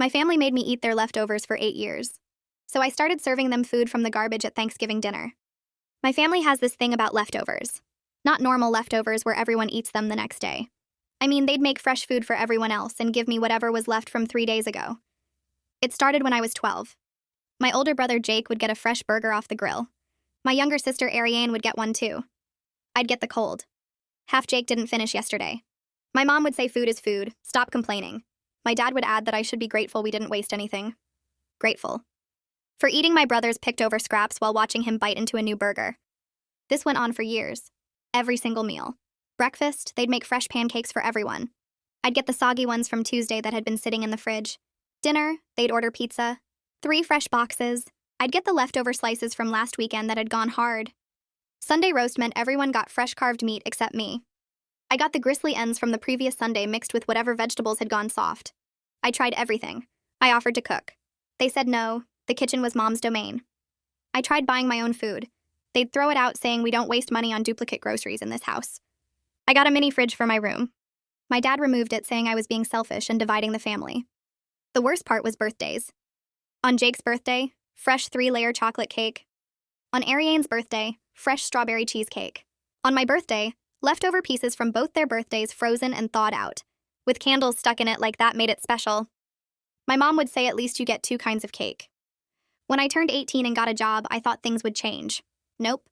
My family made me eat their leftovers for 8 years. So I started serving them food from the garbage at Thanksgiving dinner. My family has this thing about leftovers. Not normal leftovers where everyone eats them the next day. I mean, they'd make fresh food for everyone else and give me whatever was left from 3 days ago. It started when I was 12. My older brother Jake would get a fresh burger off the grill. My younger sister Ariane would get one too. I'd get the cold. Half Jake didn't finish yesterday. My mom would say food is food, stop complaining. My dad would add that I should be grateful we didn't waste anything. Grateful. For eating my brother's picked over scraps while watching him bite into a new burger. This went on for years. Every single meal. Breakfast, they'd make fresh pancakes for everyone. I'd get the soggy ones from Tuesday that had been sitting in the fridge. Dinner, they'd order pizza. 3 fresh boxes. I'd get the leftover slices from last weekend that had gone hard. Sunday roast meant everyone got fresh carved meat except me. I got the gristly ends from the previous Sunday mixed with whatever vegetables had gone soft. I tried everything. I offered to cook. They said no, the kitchen was Mom's domain. I tried buying my own food. They'd throw it out saying we don't waste money on duplicate groceries in this house. I got a mini fridge for my room. My dad removed it saying I was being selfish and dividing the family. The worst part was birthdays. On Jake's birthday, fresh 3-layer chocolate cake. On Ariane's birthday, fresh strawberry cheesecake. On my birthday, leftover pieces from both their birthdays frozen and thawed out, with candles stuck in it like that made it special. My mom would say at least you get 2 kinds of cake. When I turned 18 and got a job, I thought things would change. Nope.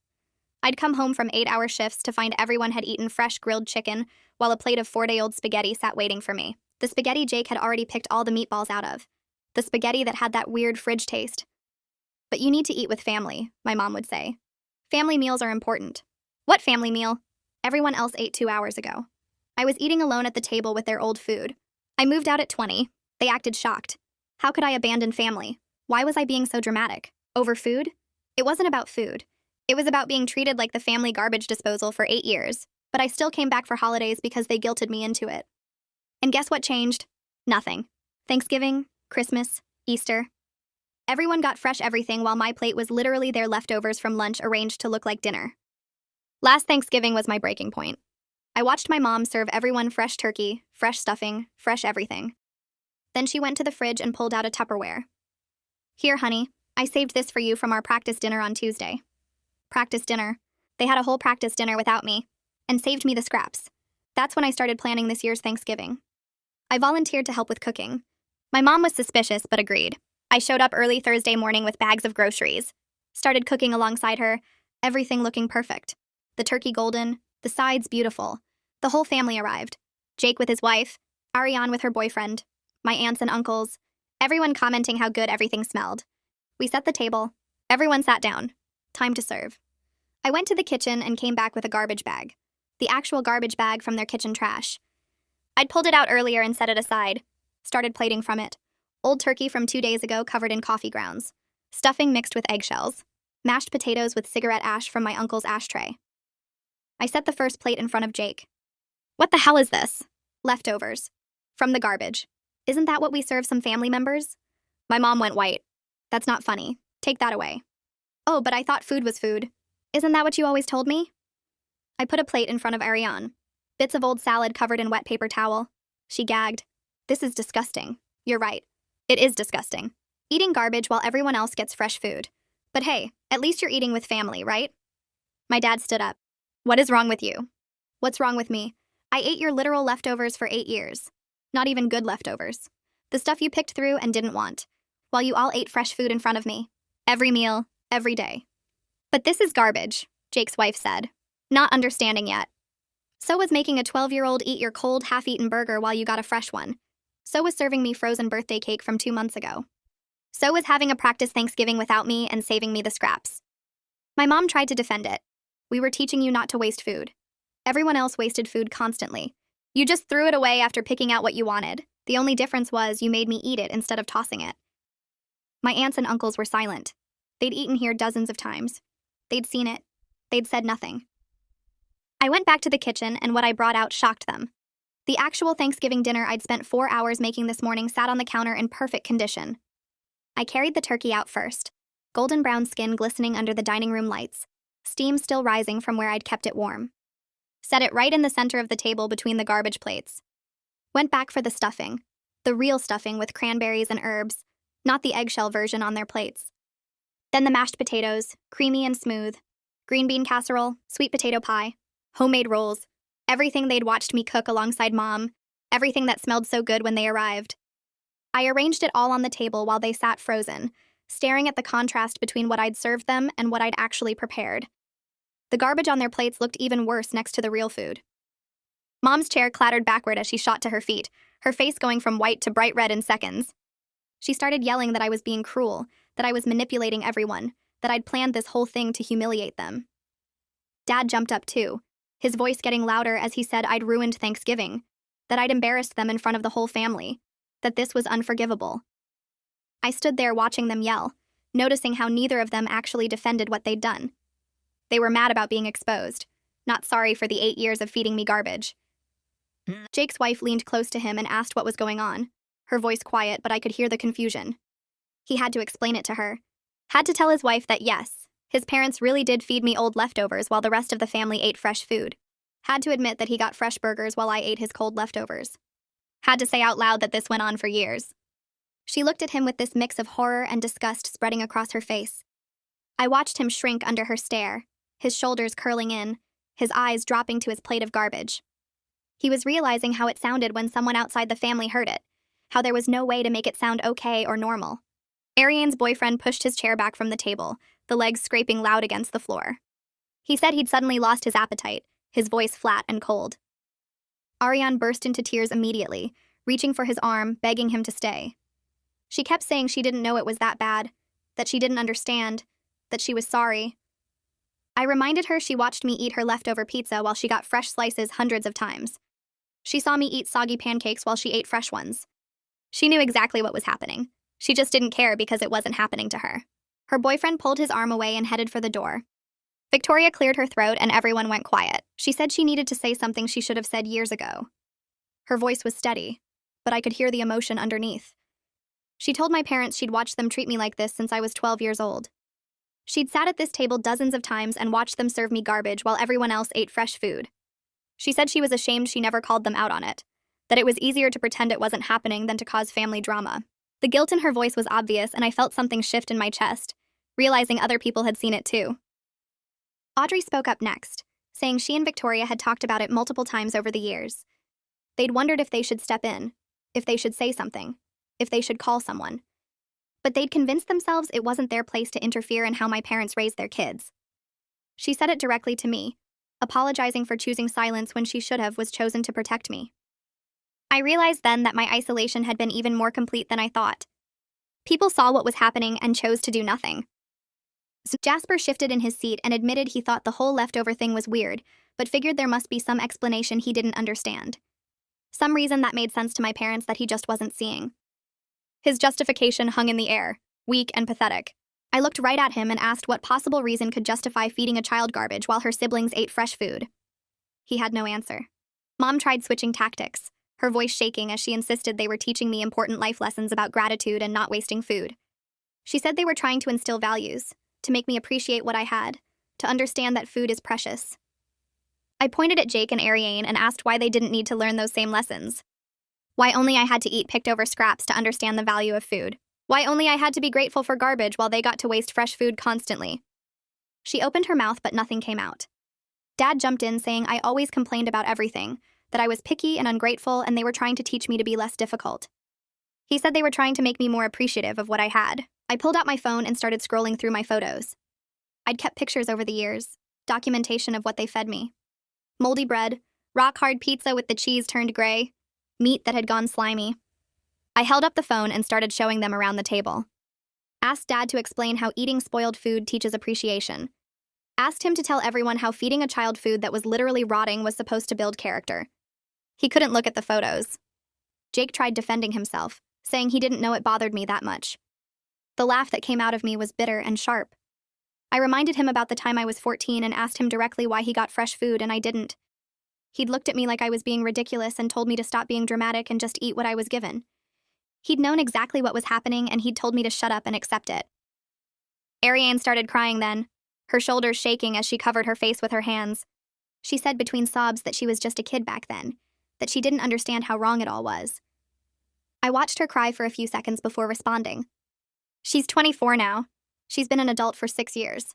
I'd come home from 8-hour shifts to find everyone had eaten fresh grilled chicken while a plate of 4-day-old spaghetti sat waiting for me. The spaghetti Jake had already picked all the meatballs out of. The spaghetti that had that weird fridge taste. But you need to eat with family, my mom would say. Family meals are important. What family meal? Everyone else ate 2 hours ago. I was eating alone at the table with their old food. I moved out at 20. They acted shocked. How could I abandon family? Why was I being so dramatic? Over food? It wasn't about food. It was about being treated like the family garbage disposal for 8 years, but I still came back for holidays because they guilted me into it. And guess what changed? Nothing. Thanksgiving, Christmas, Easter. Everyone got fresh everything while my plate was literally their leftovers from lunch arranged to look like dinner. Last Thanksgiving was my breaking point. I watched my mom serve everyone fresh turkey, fresh stuffing, fresh everything. Then she went to the fridge and pulled out a Tupperware. Here, honey, I saved this for you from our practice dinner on Tuesday. Practice dinner. They had a whole practice dinner without me, and saved me the scraps. That's when I started planning this year's Thanksgiving. I volunteered to help with cooking. My mom was suspicious, but agreed. I showed up early Thursday morning with bags of groceries. Started cooking alongside her, everything looking perfect. The turkey golden, the sides beautiful. The whole family arrived. Jake with his wife, Ariane with her boyfriend, my aunts and uncles, everyone commenting how good everything smelled. We set the table. Everyone sat down. Time to serve. I went to the kitchen and came back with a garbage bag. The actual garbage bag from their kitchen trash. I'd pulled it out earlier and set it aside. Started plating from it. Old turkey from 2 days ago covered in coffee grounds. Stuffing mixed with eggshells. Mashed potatoes with cigarette ash from my uncle's ashtray. I set the first plate in front of Jake. What the hell is this? Leftovers. From the garbage. Isn't that what we serve some family members? My mom went white. That's not funny. Take that away. Oh, but I thought food was food. Isn't that what you always told me? I put a plate in front of Ariane. Bits of old salad covered in wet paper towel. She gagged. This is disgusting. You're right. It is disgusting. Eating garbage while everyone else gets fresh food. But hey, at least you're eating with family, right? My dad stood up. What is wrong with you? What's wrong with me? I ate your literal leftovers for 8 years. Not even good leftovers. The stuff you picked through and didn't want. While you all ate fresh food in front of me. Every meal, every day. But this is garbage, Jake's wife said. Not understanding yet. So was making a 12-year-old eat your cold, half-eaten burger while you got a fresh one. So was serving me frozen birthday cake from 2 months ago. So was having a practice Thanksgiving without me and saving me the scraps. My mom tried to defend it. We were teaching you not to waste food. Everyone else wasted food constantly. You just threw it away after picking out what you wanted. The only difference was you made me eat it instead of tossing it. My aunts and uncles were silent. They'd eaten here dozens of times. They'd seen it. They'd said nothing. I went back to the kitchen and what I brought out shocked them. The actual Thanksgiving dinner I'd spent 4 hours making this morning sat on the counter in perfect condition. I carried the turkey out first. Golden brown skin glistening under the dining room lights. Steam still rising from where I'd kept it warm. Set it right in the center of the table between the garbage plates. Went back for the stuffing. The real stuffing with cranberries and herbs, not the eggshell version on their plates. Then the mashed potatoes, creamy and smooth, green bean casserole, sweet potato pie, homemade rolls, everything they'd watched me cook alongside Mom, everything that smelled so good when they arrived. I arranged it all on the table while they sat frozen, staring at the contrast between what I'd served them and what I'd actually prepared. The garbage on their plates looked even worse next to the real food. Mom's chair clattered backward as she shot to her feet, her face going from white to bright red in seconds. She started yelling that I was being cruel, that I was manipulating everyone, that I'd planned this whole thing to humiliate them. Dad jumped up too, his voice getting louder as he said I'd ruined Thanksgiving, that I'd embarrassed them in front of the whole family, that this was unforgivable. I stood there watching them yell, noticing how neither of them actually defended what they'd done. They were mad about being exposed, not sorry for the 8 years of feeding me garbage. Jake's wife leaned close to him and asked what was going on, her voice quiet, but I could hear the confusion. He had to explain it to her. Had to tell his wife that yes, his parents really did feed me old leftovers while the rest of the family ate fresh food. Had to admit that he got fresh burgers while I ate his cold leftovers. Had to say out loud that this went on for years. She looked at him with this mix of horror and disgust spreading across her face. I watched him shrink under her stare, his shoulders curling in, his eyes dropping to his plate of garbage. He was realizing how it sounded when someone outside the family heard it, how there was no way to make it sound okay or normal. Ariane's boyfriend pushed his chair back from the table, the legs scraping loud against the floor. He said he'd suddenly lost his appetite, his voice flat and cold. Ariane burst into tears immediately, reaching for his arm, begging him to stay. She kept saying she didn't know it was that bad, that she didn't understand, that she was sorry. I reminded her she watched me eat her leftover pizza while she got fresh slices hundreds of times. She saw me eat soggy pancakes while she ate fresh ones. She knew exactly what was happening. She just didn't care because it wasn't happening to her. Her boyfriend pulled his arm away and headed for the door. Victoria cleared her throat and everyone went quiet. She said she needed to say something she should have said years ago. Her voice was steady, but I could hear the emotion underneath. She told my parents she'd watched them treat me like this since I was 12 years old. She'd sat at this table dozens of times and watched them serve me garbage while everyone else ate fresh food. She said she was ashamed she never called them out on it, that it was easier to pretend it wasn't happening than to cause family drama. The guilt in her voice was obvious, and I felt something shift in my chest, realizing other people had seen it too. Audrey spoke up next, saying she and Victoria had talked about it multiple times over the years. They'd wondered if they should step in, if they should say something, if they should call someone. But they'd convinced themselves it wasn't their place to interfere in how my parents raised their kids. She said it directly to me, apologizing for choosing silence when she should have was chosen to protect me. I realized then that my isolation had been even more complete than I thought. People saw what was happening and chose to do nothing. So Jasper shifted in his seat and admitted he thought the whole leftover thing was weird, but figured there must be some explanation he didn't understand. Some reason that made sense to my parents that he just wasn't seeing. His justification hung in the air, weak and pathetic. I looked right at him and asked what possible reason could justify feeding a child garbage while her siblings ate fresh food. He had no answer. Mom tried switching tactics, her voice shaking as she insisted they were teaching me important life lessons about gratitude and not wasting food. She said they were trying to instill values, to make me appreciate what I had, to understand that food is precious. I pointed at Jake and Ariane and asked why they didn't need to learn those same lessons. Why only I had to eat picked over scraps to understand the value of food. Why only I had to be grateful for garbage while they got to waste fresh food constantly. She opened her mouth but nothing came out. Dad jumped in saying I always complained about everything, that I was picky and ungrateful and they were trying to teach me to be less difficult. He said they were trying to make me more appreciative of what I had. I pulled out my phone and started scrolling through my photos. I'd kept pictures over the years, documentation of what they fed me. Moldy bread, rock-hard pizza with the cheese turned gray, meat that had gone slimy. I held up the phone and started showing them around the table. Asked Dad to explain how eating spoiled food teaches appreciation. Asked him to tell everyone how feeding a child food that was literally rotting was supposed to build character. He couldn't look at the photos. Jake tried defending himself, saying he didn't know it bothered me that much. The laugh that came out of me was bitter and sharp. I reminded him about the time I was 14 and asked him directly why he got fresh food and I didn't. He'd looked at me like I was being ridiculous and told me to stop being dramatic and just eat what I was given. He'd known exactly what was happening and he'd told me to shut up and accept it. Ariane started crying then, her shoulders shaking as she covered her face with her hands. She said between sobs that she was just a kid back then, that she didn't understand how wrong it all was. I watched her cry for a few seconds before responding. She's 24 now. She's been an adult for 6 years.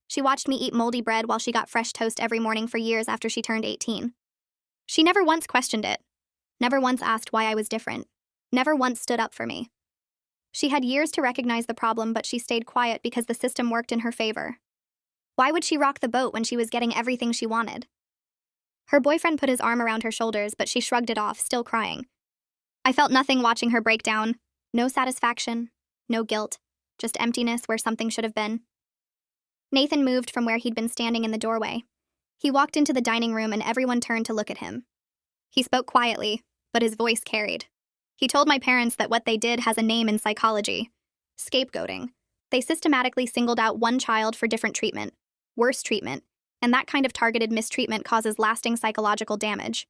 She watched me eat moldy bread while she got fresh toast every morning for years after she turned 18. She never once questioned it. Never once asked why I was different. Never once stood up for me. She had years to recognize the problem, but she stayed quiet because the system worked in her favor. Why would she rock the boat when she was getting everything she wanted? Her boyfriend put his arm around her shoulders, but she shrugged it off, still crying. I felt nothing watching her break down. No satisfaction, no guilt, just emptiness where something should have been. Nathan moved from where he'd been standing in the doorway. He walked into the dining room and everyone turned to look at him. He spoke quietly, but his voice carried. He told my parents that what they did has a name in psychology: scapegoating. They systematically singled out one child for different treatment, worse treatment, and that kind of targeted mistreatment causes lasting psychological damage.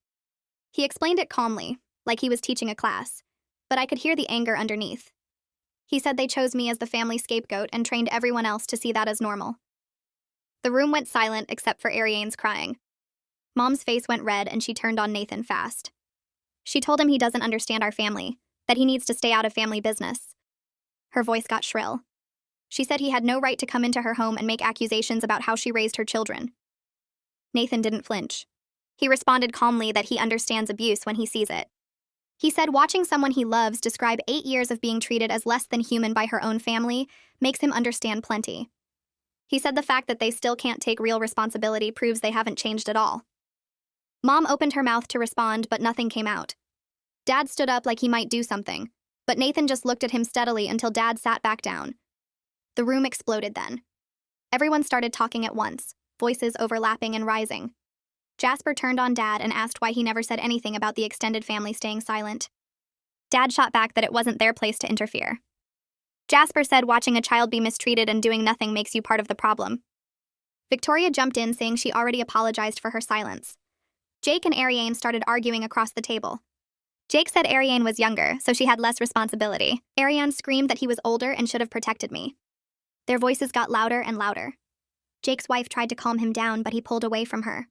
He explained it calmly, like he was teaching a class, but I could hear the anger underneath. He said they chose me as the family scapegoat and trained everyone else to see that as normal. The room went silent except for Ariane's crying. Mom's face went red and she turned on Nathan fast. She told him he doesn't understand our family, that he needs to stay out of family business. Her voice got shrill. She said he had no right to come into her home and make accusations about how she raised her children. Nathan didn't flinch. He responded calmly that he understands abuse when he sees it. He said watching someone he loves describe 8 years of being treated as less than human by her own family makes him understand plenty. He said the fact that they still can't take real responsibility proves they haven't changed at all. Mom opened her mouth to respond, but nothing came out. Dad stood up like he might do something, but Nathan just looked at him steadily until Dad sat back down. The room exploded then. Everyone started talking at once, voices overlapping and rising. Jasper turned on Dad and asked why he never said anything about the extended family staying silent. Dad shot back that it wasn't their place to interfere. Jasper said watching a child be mistreated and doing nothing makes you part of the problem. Victoria jumped in saying she already apologized for her silence. Jake and Ariane started arguing across the table. Jake said Ariane was younger, so she had less responsibility. Ariane screamed that he was older and should have protected me. Their voices got louder and louder. Jake's wife tried to calm him down, but he pulled away from her.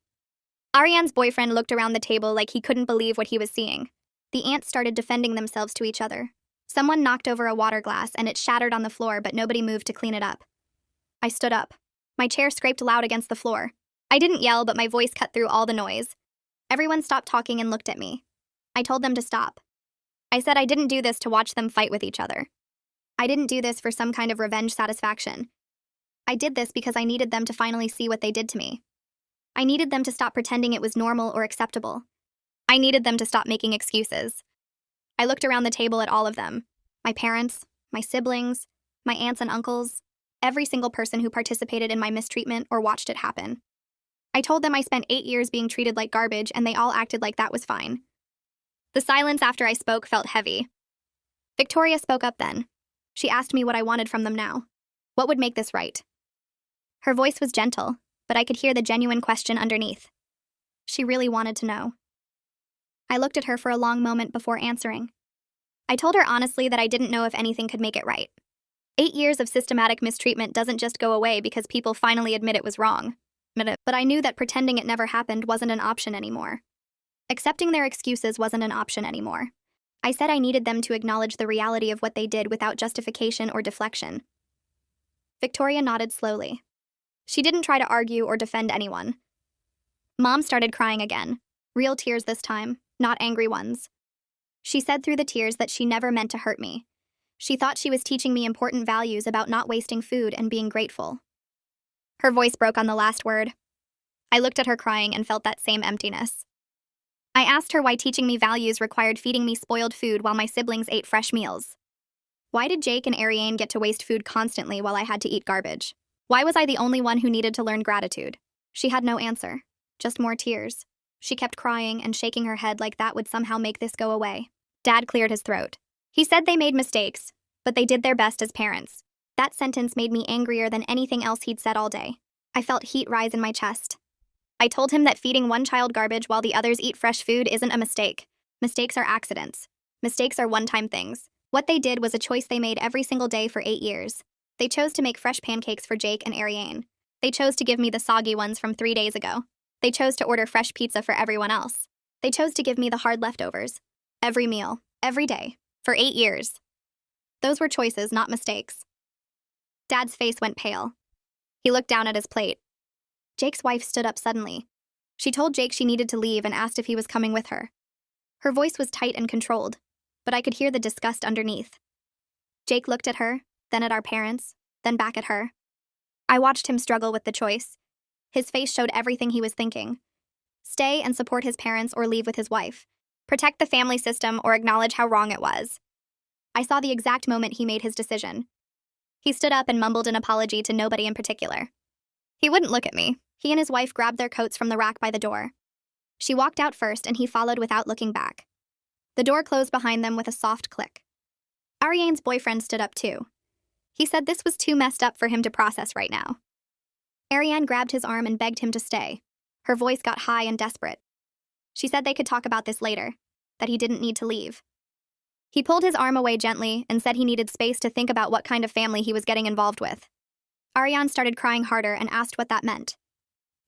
Ariane's boyfriend looked around the table like he couldn't believe what he was seeing. The aunts started defending themselves to each other. Someone knocked over a water glass and it shattered on the floor, but nobody moved to clean it up. I stood up. My chair scraped loud against the floor. I didn't yell, but my voice cut through all the noise. Everyone stopped talking and looked at me. I told them to stop. I said I didn't do this to watch them fight with each other. I didn't do this for some kind of revenge satisfaction. I did this because I needed them to finally see what they did to me. I needed them to stop pretending it was normal or acceptable. I needed them to stop making excuses. I looked around the table at all of them. My parents, my siblings, my aunts and uncles, every single person who participated in my mistreatment or watched it happen. I told them I spent 8 years being treated like garbage and they all acted like that was fine. The silence after I spoke felt heavy. Victoria spoke up then. She asked me what I wanted from them now. What would make this right? Her voice was gentle, but I could hear the genuine question underneath. She really wanted to know. I looked at her for a long moment before answering. I told her honestly that I didn't know if anything could make it right. 8 years of systematic mistreatment doesn't just go away because people finally admit it was wrong. But I knew that pretending it never happened wasn't an option anymore. Accepting their excuses wasn't an option anymore. I said I needed them to acknowledge the reality of what they did without justification or deflection. Victoria nodded slowly. She didn't try to argue or defend anyone. Mom started crying again. Real tears this time, not angry ones. She said through the tears that she never meant to hurt me. She thought she was teaching me important values about not wasting food and being grateful. Her voice broke on the last word. I looked at her crying and felt that same emptiness. I asked her why teaching me values required feeding me spoiled food while my siblings ate fresh meals. Why did Jake and Ariane get to waste food constantly while I had to eat garbage? Why was I the only one who needed to learn gratitude? She had no answer, just more tears. She kept crying and shaking her head like that would somehow make this go away. Dad cleared his throat. He said they made mistakes, but they did their best as parents. That sentence made me angrier than anything else he'd said all day. I felt heat rise in my chest. I told him that feeding one child garbage while the others eat fresh food isn't a mistake. Mistakes are accidents. Mistakes are one-time things. What they did was a choice they made every single day for 8 years. They chose to make fresh pancakes for Jake and Ariane. They chose to give me the soggy ones from 3 days ago. They chose to order fresh pizza for everyone else. They chose to give me the hard leftovers. Every meal, every day, For 8 years. Those were choices, not mistakes. Dad's face went pale. He looked down at his plate. Jake's wife stood up suddenly. She told Jake she needed to leave and asked if he was coming with her. Her voice was tight and controlled, but I could hear the disgust underneath. Jake looked at her, then at our parents, then back at her. I watched him struggle with the choice. His face showed everything he was thinking. Stay and support his parents or leave with his wife. Protect the family system or acknowledge how wrong it was. I saw the exact moment he made his decision. He stood up and mumbled an apology to nobody in particular. He wouldn't look at me. He and his wife grabbed their coats from the rack by the door. She walked out first and he followed without looking back. The door closed behind them with a soft click. Ariane's boyfriend stood up too. He said this was too messed up for him to process right now. Ariane grabbed his arm and begged him to stay. Her voice got high and desperate. She said they could talk about this later, that he didn't need to leave. He pulled his arm away gently and said he needed space to think about what kind of family he was getting involved with. Ariane started crying harder and asked what that meant.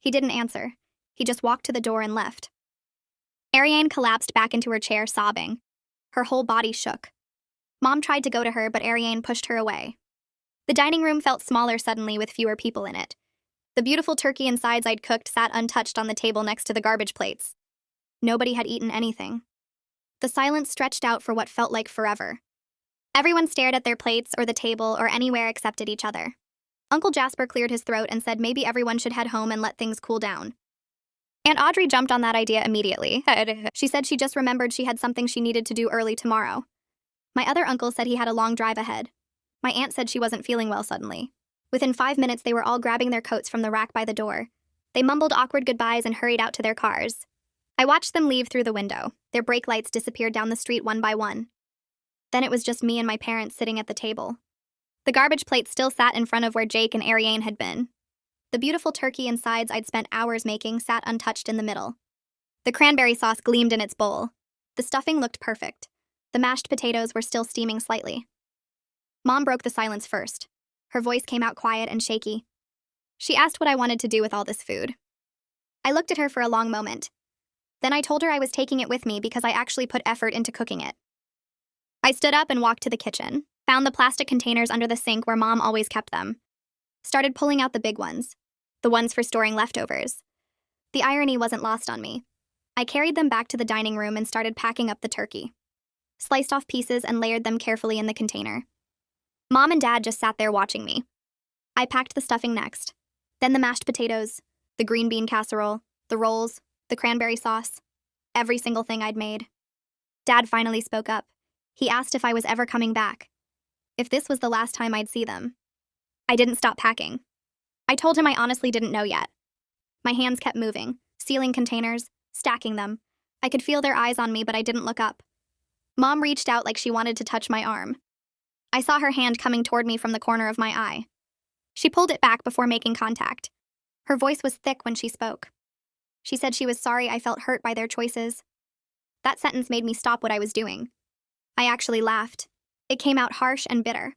He didn't answer. He just walked to the door and left. Ariane collapsed back into her chair, sobbing. Her whole body shook. Mom tried to go to her, but Ariane pushed her away. The dining room felt smaller suddenly with fewer people in it. The beautiful turkey and sides I'd cooked sat untouched on the table next to the garbage plates. Nobody had eaten anything. The silence stretched out for what felt like forever. Everyone stared at their plates or the table or anywhere except at each other. Uncle Jasper cleared his throat and said maybe everyone should head home and let things cool down. Aunt Audrey jumped on that idea immediately. She said she just remembered she had something she needed to do early tomorrow. My other uncle said he had a long drive ahead. My aunt said she wasn't feeling well suddenly. Within 5 minutes, they were all grabbing their coats from the rack by the door. They mumbled awkward goodbyes and hurried out to their cars. I watched them leave through the window. Their brake lights disappeared down the street one by one. Then it was just me and my parents sitting at the table. The garbage plate still sat in front of where Jake and Ariane had been. The beautiful turkey and sides I'd spent hours making sat untouched in the middle. The cranberry sauce gleamed in its bowl. The stuffing looked perfect. The mashed potatoes were still steaming slightly. Mom broke the silence first. Her voice came out quiet and shaky. She asked what I wanted to do with all this food. I looked at her for a long moment. Then I told her I was taking it with me because I actually put effort into cooking it. I stood up and walked to the kitchen, found the plastic containers under the sink where Mom always kept them. Started pulling out the big ones, the ones for storing leftovers. The irony wasn't lost on me. I carried them back to the dining room and started packing up the turkey. Sliced off pieces and layered them carefully in the container. Mom and Dad just sat there watching me. I packed the stuffing next, then the mashed potatoes, the green bean casserole, the rolls, the cranberry sauce, every single thing I'd made. Dad finally spoke up. He asked if I was ever coming back, if this was the last time I'd see them. I didn't stop packing. I told him I honestly didn't know yet. My hands kept moving, sealing containers, stacking them. I could feel their eyes on me, but I didn't look up. Mom reached out like she wanted to touch my arm. I saw her hand coming toward me from the corner of my eye. She pulled it back before making contact. Her voice was thick when she spoke. She said she was sorry I felt hurt by their choices. That sentence made me stop what I was doing. I actually laughed. It came out harsh and bitter.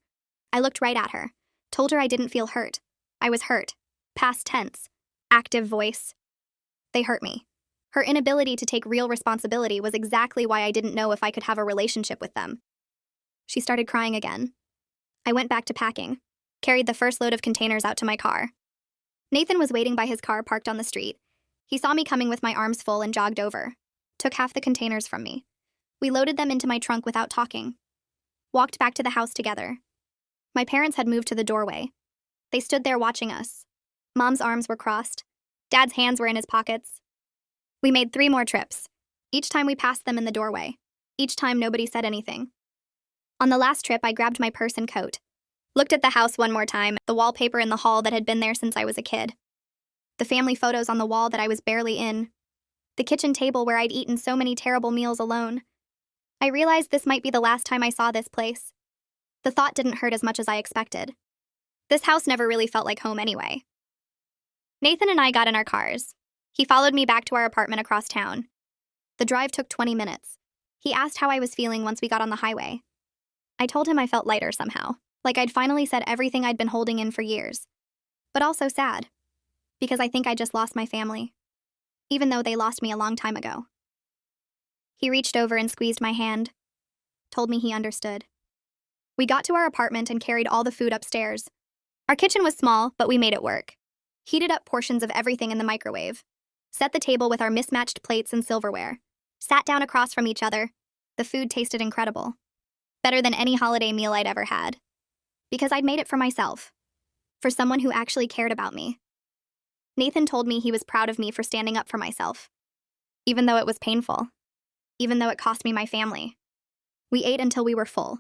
I looked right at her, told her I didn't feel hurt. I was hurt. Past tense. Active voice. They hurt me. Her inability to take real responsibility was exactly why I didn't know if I could have a relationship with them. She started crying again. I went back to packing, carried the first load of containers out to my car. Nathan was waiting by his car parked on the street. He saw me coming with my arms full and jogged over, took half the containers from me. We loaded them into my trunk without talking. Walked back to the house together. My parents had moved to the doorway. They stood there watching us. Mom's arms were crossed. Dad's hands were in his pockets. We made 3 more trips. Each time we passed them in the doorway. Each time nobody said anything. On the last trip, I grabbed my purse and coat. Looked at the house one more time, the wallpaper in the hall that had been there since I was a kid. The family photos on the wall that I was barely in. The kitchen table where I'd eaten so many terrible meals alone. I realized this might be the last time I saw this place. The thought didn't hurt as much as I expected. This house never really felt like home anyway. Nathan and I got in our cars. He followed me back to our apartment across town. The drive took 20 minutes. He asked how I was feeling once we got on the highway. I told him I felt lighter somehow, like I'd finally said everything I'd been holding in for years. But also sad, because I think I just lost my family, even though they lost me a long time ago. He reached over and squeezed my hand. told me he understood. We got to our apartment and carried all the food upstairs. Our kitchen was small, but we made it work. Heated up portions of everything in the microwave. Set the table with our mismatched plates and silverware. Sat down across from each other. The food tasted incredible. Better than any holiday meal I'd ever had. Because I'd made it for myself. For someone who actually cared about me. Nathan told me he was proud of me for standing up for myself. Even though it was painful. Even though it cost me my family. We ate until we were full.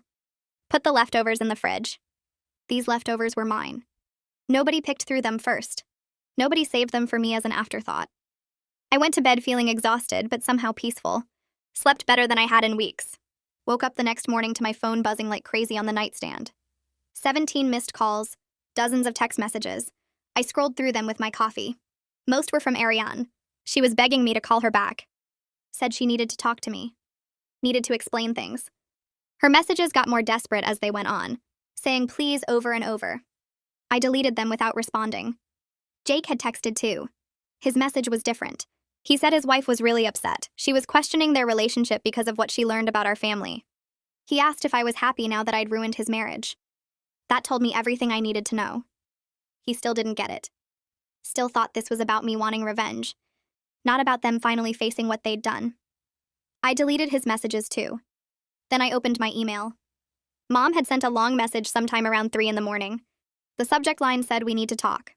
Put the leftovers in the fridge. These leftovers were mine. Nobody picked through them first. Nobody saved them for me as an afterthought. I went to bed feeling exhausted, but somehow peaceful. Slept better than I had in weeks. Woke up the next morning to my phone buzzing like crazy on the nightstand. 17 missed calls, dozens of text messages. I scrolled through them with my coffee. Most were from Ariane. She was begging me to call her back. Said she needed to talk to me. Needed to explain things. Her messages got more desperate as they went on, saying please over and over. I deleted them without responding. Jake had texted too. His message was different. He said his wife was really upset. She was questioning their relationship because of what she learned about our family. He asked if I was happy now that I'd ruined his marriage. That told me everything I needed to know. He still didn't get it. Still thought this was about me wanting revenge. Not about them finally facing what they'd done. I deleted his messages too. Then I opened my email. Mom had sent a long message sometime around 3 in the morning. The subject line said we need to talk.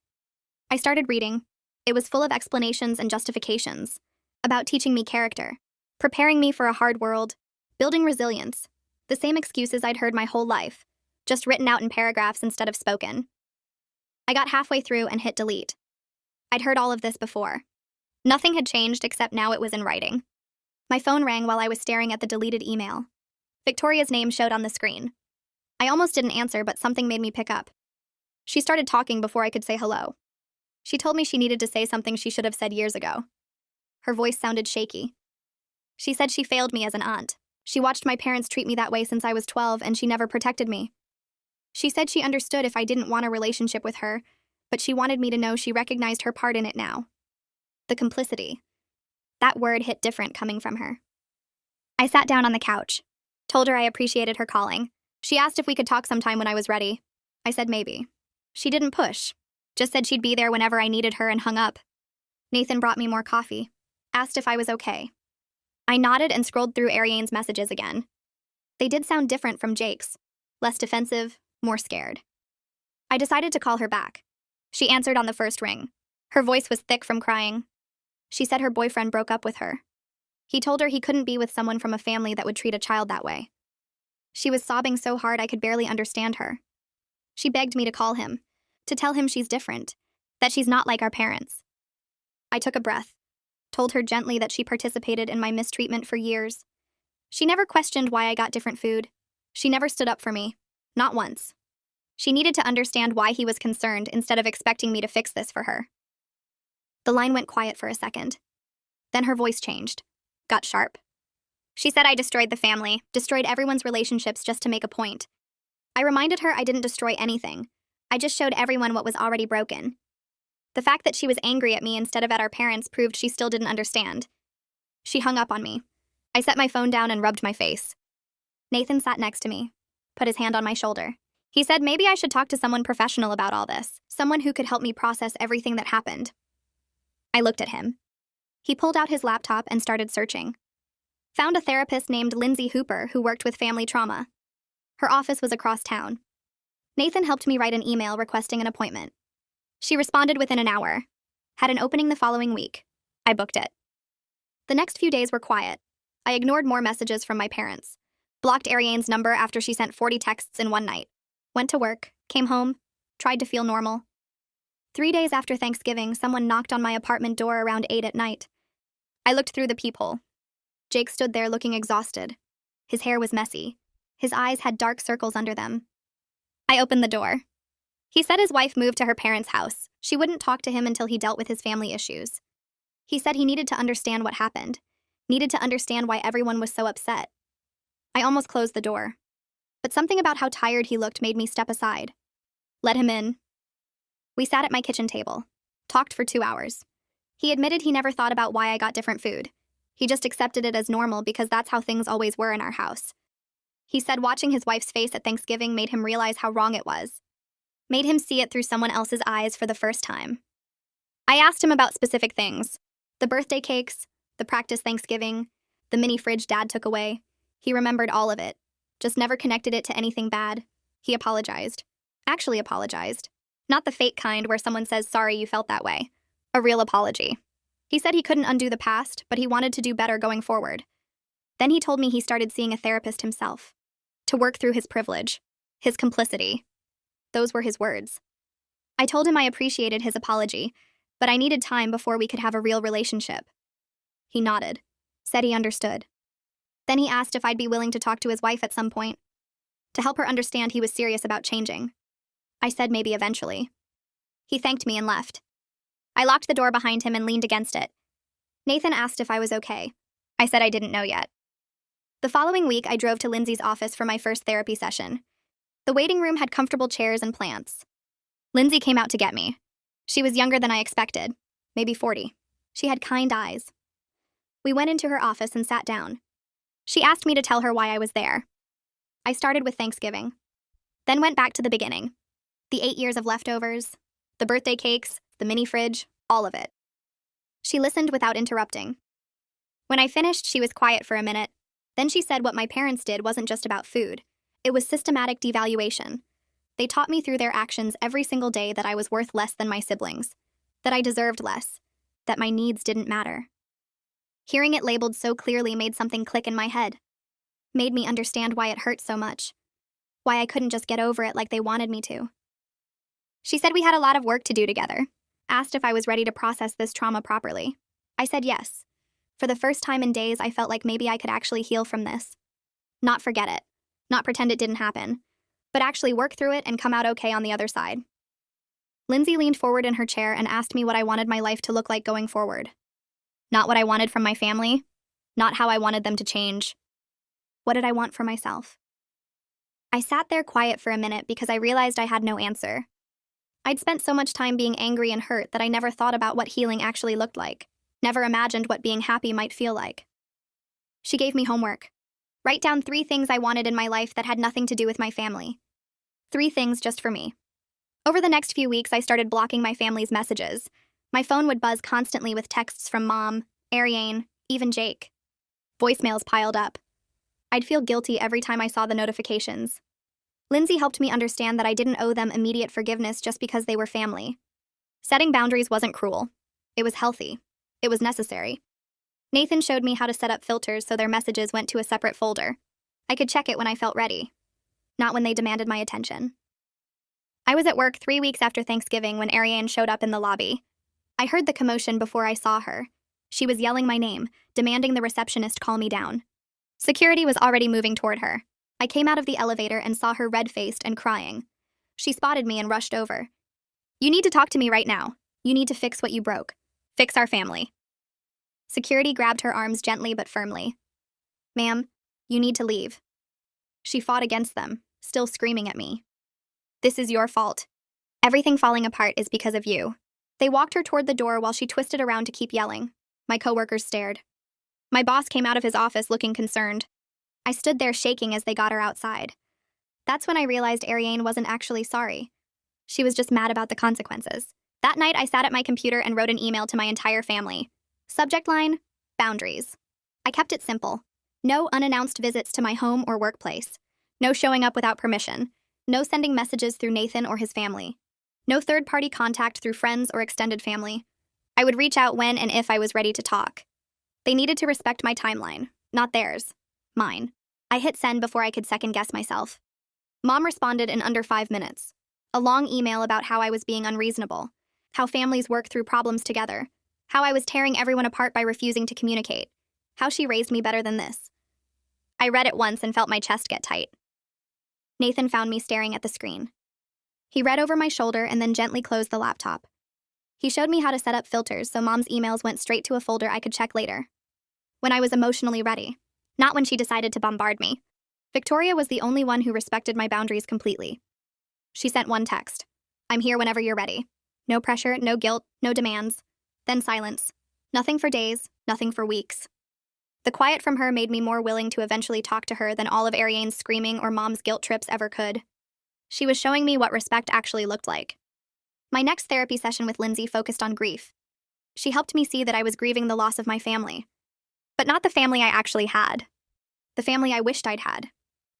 I started reading. It was full of explanations and justifications. About teaching me character. Preparing me for a hard world. Building resilience. The same excuses I'd heard my whole life. Just written out in paragraphs instead of spoken. I got halfway through and hit delete. I'd heard all of this before. Nothing had changed except now it was in writing. My phone rang while I was staring at the deleted email. Victoria's name showed on the screen. I almost didn't answer, but something made me pick up. She started talking before I could say hello. She told me she needed to say something she should have said years ago. Her voice sounded shaky. She said she failed me as an aunt. She watched my parents treat me that way since I was 12, and she never protected me. She said she understood if I didn't want a relationship with her, but she wanted me to know she recognized her part in it now. The complicity. That word hit different coming from her. I sat down on the couch. Told her I appreciated her calling. She asked if we could talk sometime when I was ready. I said maybe. She didn't push. Just said she'd be there whenever I needed her and hung up. Nathan brought me more coffee. Asked if I was okay. I nodded and scrolled through Ariane's messages again. They did sound different from Jake's. Less defensive, more scared. I decided to call her back. She answered on the first ring. Her voice was thick from crying. She said her boyfriend broke up with her. He told her he couldn't be with someone from a family that would treat a child that way. She was sobbing so hard I could barely understand her. She begged me to call him, to tell him she's different, that she's not like our parents. I took a breath, told her gently that she participated in my mistreatment for years. She never questioned why I got different food. She never stood up for me, not once. She needed to understand why he was concerned instead of expecting me to fix this for her. The line went quiet for a second. Then her voice changed, got sharp. She said I destroyed the family, destroyed everyone's relationships just to make a point. I reminded her I didn't destroy anything. I just showed everyone what was already broken. The fact that she was angry at me instead of at our parents proved she still didn't understand. She hung up on me. I set my phone down and rubbed my face. Nathan sat next to me, put his hand on my shoulder. He said maybe I should talk to someone professional about all this, someone who could help me process everything that happened. I looked at him. He pulled out his laptop and started searching. Found a therapist named Lindsay Hooper who worked with family trauma. Her office was across town. Nathan helped me write an email requesting an appointment. She responded within an hour. Had an opening the following week. I booked it. The next few days were quiet. I ignored more messages from my parents. Blocked Ariane's number after she sent 40 texts in one night. Went to work, came home, tried to feel normal. 3 days after Thanksgiving, someone knocked on my apartment door around 8 at night. I looked through the peephole. Jake stood there looking exhausted. His hair was messy. His eyes had dark circles under them. I opened the door. He said his wife moved to her parents' house. She wouldn't talk to him until he dealt with his family issues. He said he needed to understand what happened, needed to understand why everyone was so upset. I almost closed the door. But something about how tired he looked made me step aside. Let him in. We sat at my kitchen table, talked for 2 hours. He admitted he never thought about why I got different food. He just accepted it as normal because that's how things always were in our house. He said watching his wife's face at Thanksgiving made him realize how wrong it was, made him see it through someone else's eyes for the first time. I asked him about specific things: the birthday cakes, the practice Thanksgiving, the mini fridge Dad took away. He remembered all of it, just never connected it to anything bad. He apologized. Actually apologized. Not the fake kind where someone says sorry you felt that way. A real apology. He said he couldn't undo the past, but he wanted to do better going forward. Then he told me he started seeing a therapist himself, to work through his privilege, his complicity. Those were his words. I told him I appreciated his apology, but I needed time before we could have a real relationship. He nodded, said he understood. Then he asked if I'd be willing to talk to his wife at some point, to help her understand he was serious about changing. I said maybe eventually. He thanked me and left. I locked the door behind him and leaned against it. Nathan asked if I was okay. I said I didn't know yet. The following week, I drove to Lindsay's office for my first therapy session. The waiting room had comfortable chairs and plants. Lindsay came out to get me. She was younger than I expected, maybe 40. She had kind eyes. We went into her office and sat down. She asked me to tell her why I was there. I started with Thanksgiving, then went back to the beginning. The 8 years of leftovers, the birthday cakes, the mini fridge, all of it. She listened without interrupting. When I finished, she was quiet for a minute. Then she said what my parents did wasn't just about food. It was systematic devaluation. They taught me through their actions every single day that I was worth less than my siblings, that I deserved less, that my needs didn't matter. Hearing it labeled so clearly made something click in my head, made me understand why it hurt so much, why I couldn't just get over it like they wanted me to. She said we had a lot of work to do together, asked if I was ready to process this trauma properly. I said yes. For the first time in days, I felt like maybe I could actually heal from this. Not forget it, not pretend it didn't happen, but actually work through it and come out okay on the other side. Lindsay leaned forward in her chair and asked me what I wanted my life to look like going forward. Not what I wanted from my family, not how I wanted them to change. What did I want for myself? I sat there quiet for a minute because I realized I had no answer. I'd spent so much time being angry and hurt that I never thought about what healing actually looked like, never imagined what being happy might feel like. She gave me homework. Write down 3 things I wanted in my life that had nothing to do with my family. 3 things just for me. Over the next few weeks, I started blocking my family's messages. My phone would buzz constantly with texts from Mom, Ariane, even Jake. Voicemails piled up. I'd feel guilty every time I saw the notifications. Lindsay helped me understand that I didn't owe them immediate forgiveness just because they were family. Setting boundaries wasn't cruel. It was healthy. It was necessary. Nathan showed me how to set up filters so their messages went to a separate folder. I could check it when I felt ready, not when they demanded my attention. I was at work 3 weeks after Thanksgiving when Ariane showed up in the lobby. I heard the commotion before I saw her. She was yelling my name, demanding the receptionist call me down. Security was already moving toward her. I came out of the elevator and saw her red-faced and crying. She spotted me and rushed over. "You need to talk to me right now. You need to fix what you broke. Fix our family." Security grabbed her arms gently but firmly. "Ma'am, you need to leave." She fought against them, still screaming at me. "This is your fault. Everything falling apart is because of you." They walked her toward the door while she twisted around to keep yelling. My coworkers stared. My boss came out of his office looking concerned. I stood there shaking as they got her outside. That's when I realized Ariane wasn't actually sorry. She was just mad about the consequences. That night, I sat at my computer and wrote an email to my entire family. Subject line: boundaries. I kept it simple. No unannounced visits to my home or workplace. No showing up without permission. No sending messages through Nathan or his family. No third-party contact through friends or extended family. I would reach out when and if I was ready to talk. They needed to respect my timeline, not theirs. Mine. I hit send before I could second-guess myself. Mom responded in under 5 minutes. A long email about how I was being unreasonable, how families work through problems together, how I was tearing everyone apart by refusing to communicate, how she raised me better than this. I read it once and felt my chest get tight. Nathan found me staring at the screen. He read over my shoulder and then gently closed the laptop. He showed me how to set up filters so Mom's emails went straight to a folder I could check later. When I was emotionally ready. Not when she decided to bombard me. Victoria was the only one who respected my boundaries completely. She sent one text: "I'm here whenever you're ready. No pressure, no guilt, no demands." Then silence. Nothing for days, nothing for weeks. The quiet from her made me more willing to eventually talk to her than all of Ariane's screaming or mom's guilt trips ever could. She was showing me what respect actually looked like. My next therapy session with Lindsay focused on grief. She helped me see that I was grieving the loss of my family. But not the family I actually had. The family I wished I'd had.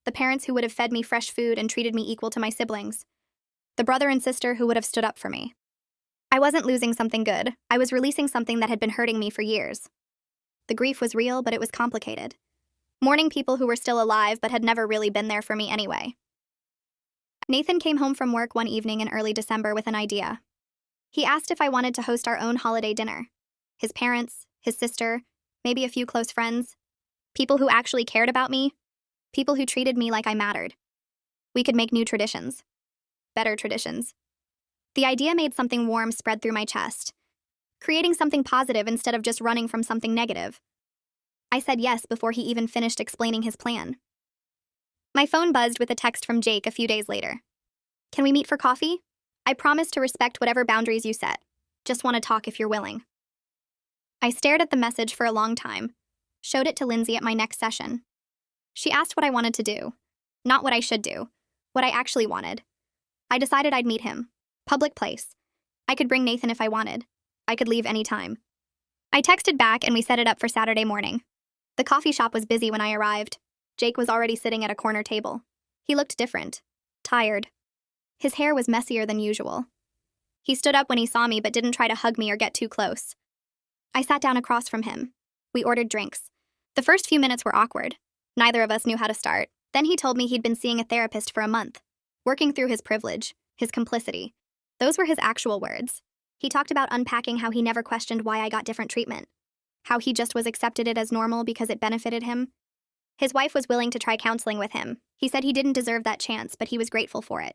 The parents who would have fed me fresh food and treated me equal to my siblings. The brother and sister who would have stood up for me. I wasn't losing something good. I was releasing something that had been hurting me for years. The grief was real, but it was complicated. Mourning people who were still alive but had never really been there for me anyway. Nathan came home from work one evening in early December with an idea. He asked if I wanted to host our own holiday dinner. His parents, his sister, maybe a few close friends. People who actually cared about me. People who treated me like I mattered. We could make new traditions. Better traditions. The idea made something warm spread through my chest, creating something positive instead of just running from something negative. I said yes before he even finished explaining his plan. My phone buzzed with a text from Jake a few days later. Can we meet for coffee? I promise to respect whatever boundaries you set. Just want to talk if you're willing. I stared at the message for a long time, showed it to Lindsay at my next session. She asked what I wanted to do, not what I should do, what I actually wanted. I decided I'd meet him. Public place. I could bring Nathan if I wanted. I could leave anytime. I texted back and we set it up for Saturday morning. The coffee shop was busy when I arrived. Jake was already sitting at a corner table. He looked different. Tired. His hair was messier than usual. He stood up when he saw me but didn't try to hug me or get too close. I sat down across from him. We ordered drinks. The first few minutes were awkward. Neither of us knew how to start. Then he told me he'd been seeing a therapist for a month, working through his privilege, his complicity. Those were his actual words. He talked about unpacking how he never questioned why I got different treatment, how he just was accepted it as normal because it benefited him. His wife was willing to try counseling with him. He said he didn't deserve that chance, but he was grateful for it.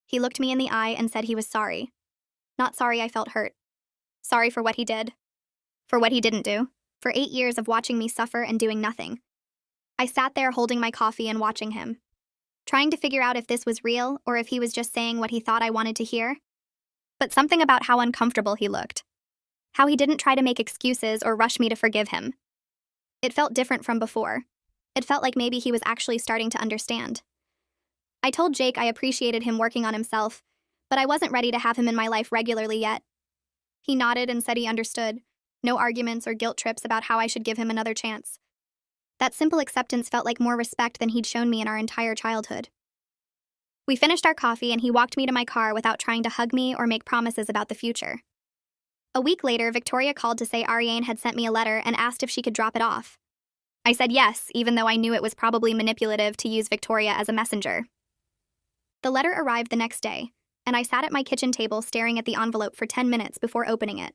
He looked me in the eye and said he was sorry. Not sorry I felt hurt. Sorry for what he did. For what he didn't do. For 8 years of watching me suffer and doing nothing. I sat there holding my coffee and watching him, trying to figure out if this was real or if he was just saying what he thought I wanted to hear. But something about how uncomfortable he looked. How he didn't try to make excuses or rush me to forgive him. It felt different from before. It felt like maybe he was actually starting to understand. I told Jake I appreciated him working on himself, but I wasn't ready to have him in my life regularly yet. He nodded and said he understood. No arguments or guilt trips about how I should give him another chance. That simple acceptance felt like more respect than he'd shown me in our entire childhood. We finished our coffee and he walked me to my car without trying to hug me or make promises about the future. A week later, Victoria called to say Ariane had sent me a letter and asked if she could drop it off. I said yes, even though I knew it was probably manipulative to use Victoria as a messenger. The letter arrived the next day, and I sat at my kitchen table staring at the envelope for 10 minutes before opening it.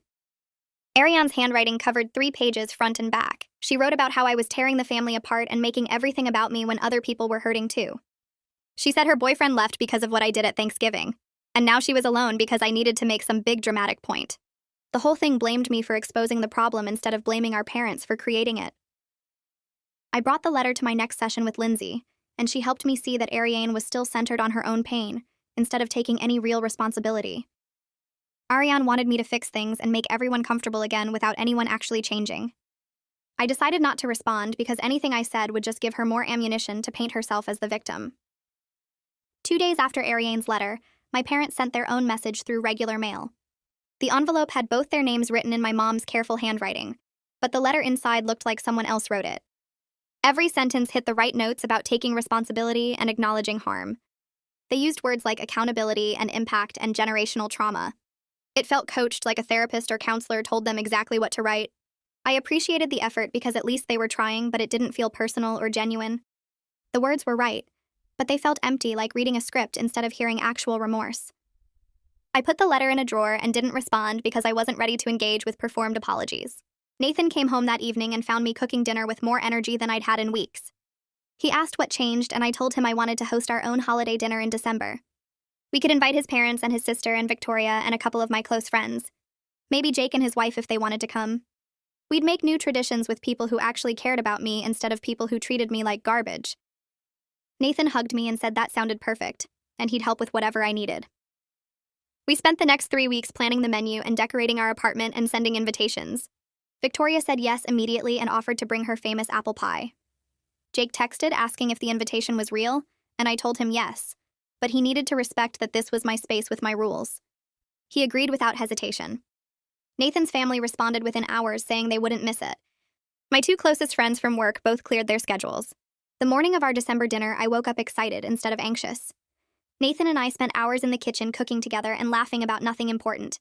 Ariane's handwriting covered 3 pages front and back. She wrote about how I was tearing the family apart and making everything about me when other people were hurting too. She said her boyfriend left because of what I did at Thanksgiving, and now she was alone because I needed to make some big dramatic point. The whole thing blamed me for exposing the problem instead of blaming our parents for creating it. I brought the letter to my next session with Lindsay, and she helped me see that Ariane was still centered on her own pain, instead of taking any real responsibility. Ariane wanted me to fix things and make everyone comfortable again without anyone actually changing. I decided not to respond because anything I said would just give her more ammunition to paint herself as the victim. 2 days after Ariane's letter, my parents sent their own message through regular mail. The envelope had both their names written in my mom's careful handwriting, but the letter inside looked like someone else wrote it. Every sentence hit the right notes about taking responsibility and acknowledging harm. They used words like accountability and impact and generational trauma. It felt coached like a therapist or counselor told them exactly what to write. I appreciated the effort because at least they were trying, but it didn't feel personal or genuine. The words were right, but they felt empty, like reading a script instead of hearing actual remorse. I put the letter in a drawer and didn't respond because I wasn't ready to engage with performed apologies. Nathan came home that evening and found me cooking dinner with more energy than I'd had in weeks. He asked what changed, and I told him I wanted to host our own holiday dinner in December. We could invite his parents and his sister and Victoria and a couple of my close friends. Maybe Jake and his wife if they wanted to come. We'd make new traditions with people who actually cared about me instead of people who treated me like garbage. Nathan hugged me and said that sounded perfect, and he'd help with whatever I needed. We spent the next 3 weeks planning the menu and decorating our apartment and sending invitations. Victoria said yes immediately and offered to bring her famous apple pie. Jake texted asking if the invitation was real, and I told him yes, but he needed to respect that this was my space with my rules. He agreed without hesitation. Nathan's family responded within hours saying they wouldn't miss it. My two closest friends from work both cleared their schedules. The morning of our December dinner, I woke up excited instead of anxious. Nathan and I spent hours in the kitchen cooking together and laughing about nothing important.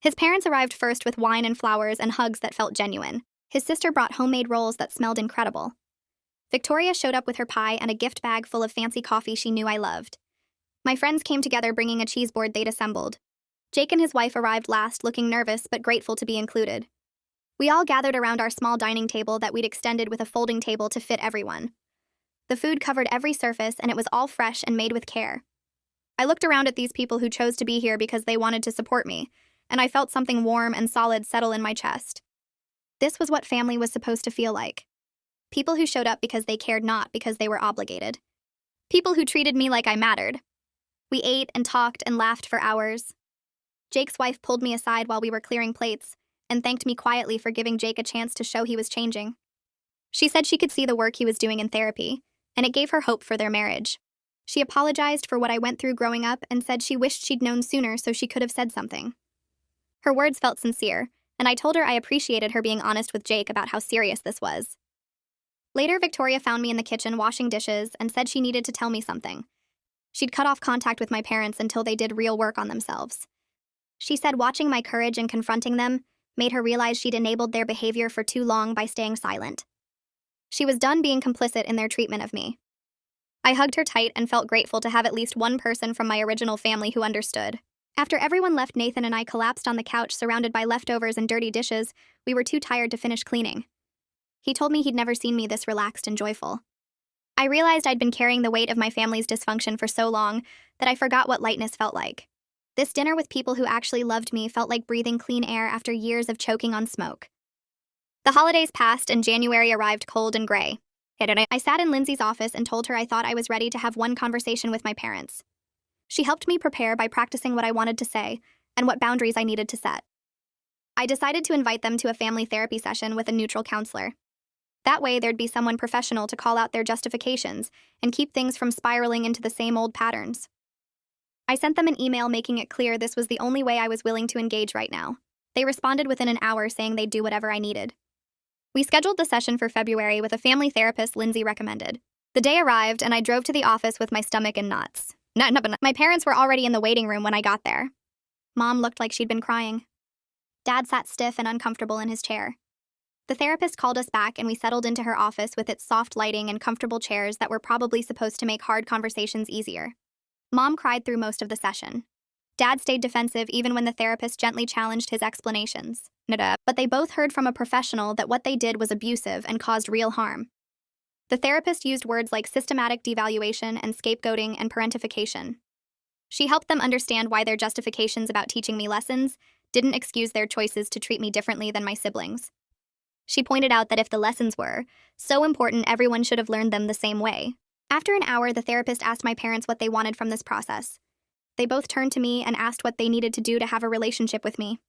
His parents arrived first with wine and flowers and hugs that felt genuine. His sister brought homemade rolls that smelled incredible. Victoria showed up with her pie and a gift bag full of fancy coffee she knew I loved. My friends came together bringing a cheese board they'd assembled. Jake and his wife arrived last, looking nervous but grateful to be included. We all gathered around our small dining table that we'd extended with a folding table to fit everyone. The food covered every surface and it was all fresh and made with care. I looked around at these people who chose to be here because they wanted to support me, and I felt something warm and solid settle in my chest. This was what family was supposed to feel like. People who showed up because they cared, not because they were obligated. People who treated me like I mattered. We ate and talked and laughed for hours. Jake's wife pulled me aside while we were clearing plates and thanked me quietly for giving Jake a chance to show he was changing. She said she could see the work he was doing in therapy, and it gave her hope for their marriage. She apologized for what I went through growing up and said she wished she'd known sooner so she could have said something. Her words felt sincere, and I told her I appreciated her being honest with Jake about how serious this was. Later, Victoria found me in the kitchen washing dishes and said she needed to tell me something. She'd cut off contact with my parents until they did real work on themselves. She said watching my courage and confronting them made her realize she'd enabled their behavior for too long by staying silent. She was done being complicit in their treatment of me. I hugged her tight and felt grateful to have at least one person from my original family who understood. After everyone left, Nathan and I collapsed on the couch surrounded by leftovers and dirty dishes. We were too tired to finish cleaning. He told me he'd never seen me this relaxed and joyful. I realized I'd been carrying the weight of my family's dysfunction for so long that I forgot what lightness felt like. This dinner with people who actually loved me felt like breathing clean air after years of choking on smoke. The holidays passed and January arrived cold and gray. I sat in Lindsay's office and told her I thought I was ready to have one conversation with my parents. She helped me prepare by practicing what I wanted to say and what boundaries I needed to set. I decided to invite them to a family therapy session with a neutral counselor. That way, there'd be someone professional to call out their justifications and keep things from spiraling into the same old patterns. I sent them an email making it clear this was the only way I was willing to engage right now. They responded within an hour saying they'd do whatever I needed. We scheduled the session for February with a family therapist Lindsay recommended. The day arrived and I drove to the office with my stomach in knots. My parents were already in the waiting room when I got there. Mom looked like she'd been crying. Dad sat stiff and uncomfortable in his chair. The therapist called us back and we settled into her office with its soft lighting and comfortable chairs that were probably supposed to make hard conversations easier. Mom cried through most of the session. Dad stayed defensive even when the therapist gently challenged his explanations. But they both heard from a professional that what they did was abusive and caused real harm. The therapist used words like systematic devaluation and scapegoating and parentification. She helped them understand why their justifications about teaching me lessons didn't excuse their choices to treat me differently than my siblings. She pointed out that if the lessons were so important, everyone should have learned them the same way. After an hour, the therapist asked my parents what they wanted from this process. They both turned to me and asked what they needed to do to have a relationship with me.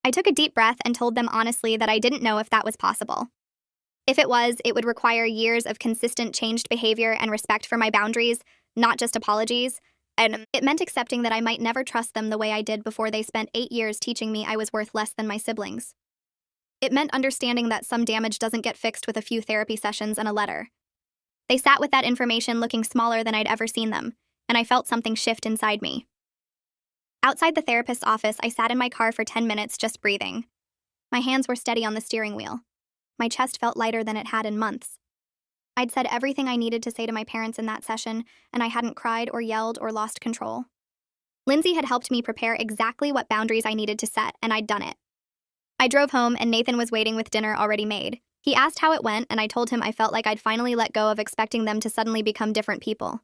I took a deep breath and told them honestly that I didn't know if that was possible. If it was, it would require years of consistent changed behavior and respect for my boundaries, not just apologies, and it meant accepting that I might never trust them the way I did before they spent 8 years teaching me I was worth less than my siblings. It meant understanding that some damage doesn't get fixed with a few therapy sessions and a letter. They sat with that information looking smaller than I'd ever seen them, and I felt something shift inside me. Outside the therapist's office, I sat in my car for 10 minutes just breathing. My hands were steady on the steering wheel. My chest felt lighter than it had in months. I'd said everything I needed to say to my parents in that session, and I hadn't cried or yelled or lost control. Lindsay had helped me prepare exactly what boundaries I needed to set, and I'd done it. I drove home, and Nathan was waiting with dinner already made. He asked how it went, and I told him I felt like I'd finally let go of expecting them to suddenly become different people.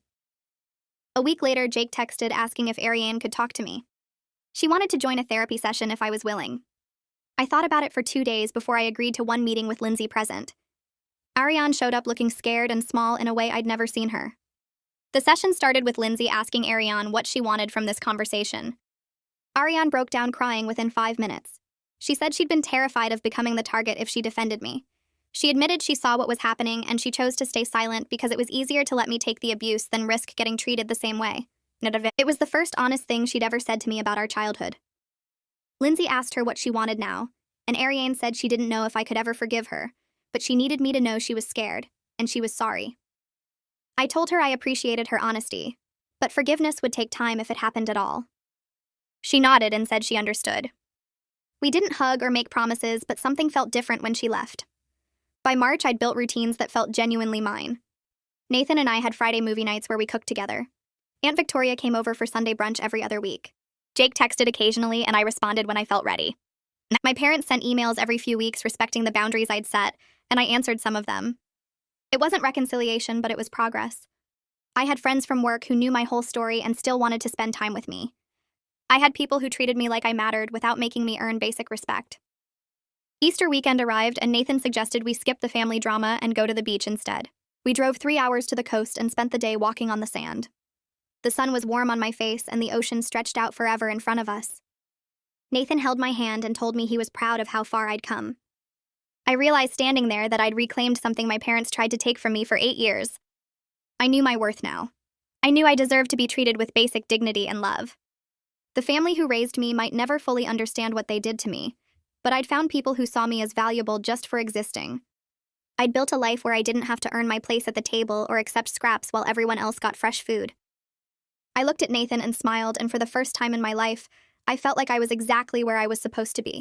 A week later, Jake texted asking if Ariane could talk to me. She wanted to join a therapy session if I was willing. I thought about it for 2 days before I agreed to one meeting with Lindsay present. Ariane showed up looking scared and small in a way I'd never seen her. The session started with Lindsay asking Ariane what she wanted from this conversation. Ariane broke down crying within 5 minutes. She said she'd been terrified of becoming the target if she defended me. She admitted she saw what was happening and she chose to stay silent because it was easier to let me take the abuse than risk getting treated the same way. It was the first honest thing she'd ever said to me about our childhood. Lindsay asked her what she wanted now, and Ariane said she didn't know if I could ever forgive her, but she needed me to know she was scared, and she was sorry. I told her I appreciated her honesty, but forgiveness would take time if it happened at all. She nodded and said she understood. We didn't hug or make promises, but something felt different when she left. By March, I'd built routines that felt genuinely mine. Nathan and I had Friday movie nights where we cooked together. Aunt Victoria came over for Sunday brunch every other week. Jake texted occasionally, and I responded when I felt ready. My parents sent emails every few weeks respecting the boundaries I'd set, and I answered some of them. It wasn't reconciliation, but it was progress. I had friends from work who knew my whole story and still wanted to spend time with me. I had people who treated me like I mattered without making me earn basic respect. Easter weekend arrived, and Nathan suggested we skip the family drama and go to the beach instead. We drove 3 hours to the coast and spent the day walking on the sand. The sun was warm on my face, and the ocean stretched out forever in front of us. Nathan held my hand and told me he was proud of how far I'd come. I realized standing there that I'd reclaimed something my parents tried to take from me for 8 years. I knew my worth now. I knew I deserved to be treated with basic dignity and love. The family who raised me might never fully understand what they did to me, but I'd found people who saw me as valuable just for existing. I'd built a life where I didn't have to earn my place at the table or accept scraps while everyone else got fresh food. I looked at Nathan and smiled, and for the first time in my life, I felt like I was exactly where I was supposed to be.